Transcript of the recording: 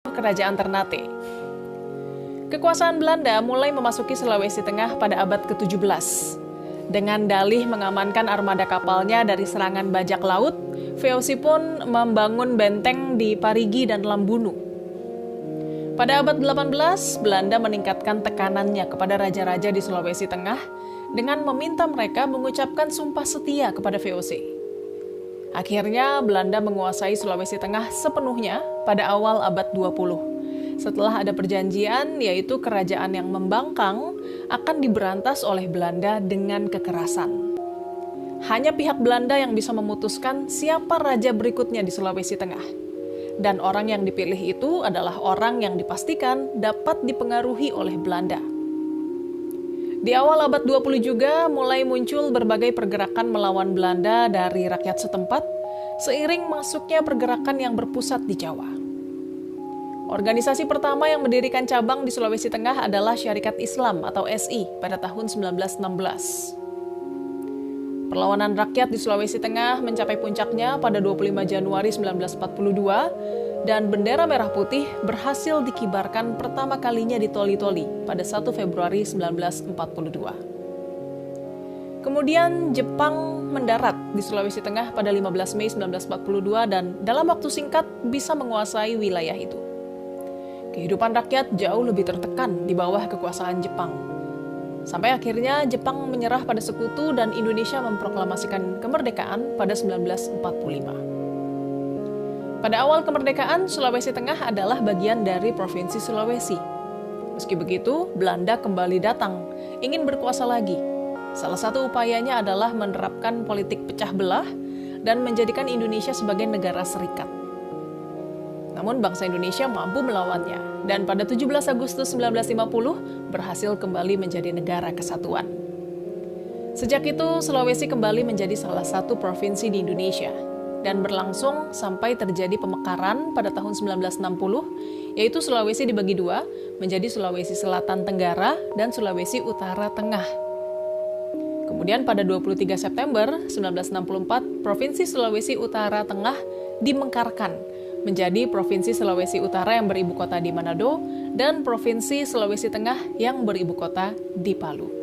Kerajaan Ternate. Kekuasaan Belanda mulai memasuki Sulawesi Tengah pada abad ke-17. Dengan dalih mengamankan armada kapalnya dari serangan bajak laut, VOC pun membangun benteng di Parigi dan Lambunu. Pada abad 18, Belanda meningkatkan tekanannya kepada raja-raja di Sulawesi Tengah dengan meminta mereka mengucapkan sumpah setia kepada VOC. Akhirnya, Belanda menguasai Sulawesi Tengah sepenuhnya pada awal abad 20. Setelah ada perjanjian, yaitu kerajaan yang membangkang akan diberantas oleh Belanda dengan kekerasan. Hanya pihak Belanda yang bisa memutuskan siapa raja berikutnya di Sulawesi Tengah. Dan orang yang dipilih itu adalah orang yang dipastikan dapat dipengaruhi oleh Belanda. Di awal abad 20 juga mulai muncul berbagai pergerakan melawan Belanda dari rakyat setempat, seiring masuknya pergerakan yang berpusat di Jawa. Organisasi pertama yang mendirikan cabang di Sulawesi Tengah adalah Syarikat Islam atau SI pada tahun 1916. Perlawanan rakyat di Sulawesi Tengah mencapai puncaknya pada 25 Januari 1942 dan bendera merah putih berhasil dikibarkan pertama kalinya di Toli-Toli pada 1 Februari 1942. Kemudian Jepang mendarat di Sulawesi Tengah pada 15 Mei 1942 dan dalam waktu singkat bisa menguasai wilayah itu. Kehidupan rakyat jauh lebih tertekan di bawah kekuasaan Jepang. Sampai akhirnya Jepang menyerah pada sekutu dan Indonesia memproklamasikan kemerdekaan pada 1945. Pada awal kemerdekaan, Sulawesi Tengah adalah bagian dari Provinsi Sulawesi. Meski begitu, Belanda kembali datang, ingin berkuasa lagi. Salah satu upayanya adalah menerapkan politik pecah belah dan menjadikan Indonesia sebagai negara serikat. Namun bangsa Indonesia mampu melawannya, dan pada 17 Agustus 1950 berhasil kembali menjadi negara kesatuan. Sejak itu, Sulawesi kembali menjadi salah satu provinsi di Indonesia, dan berlangsung sampai terjadi pemekaran pada tahun 1960, yaitu Sulawesi dibagi dua, menjadi Sulawesi Selatan Tenggara dan Sulawesi Utara Tengah. Kemudian pada 23 September 1964, Provinsi Sulawesi Utara Tengah dimekarkan menjadi Provinsi Sulawesi Utara yang beribu kota di Manado dan Provinsi Sulawesi Tengah yang beribu kota di Palu.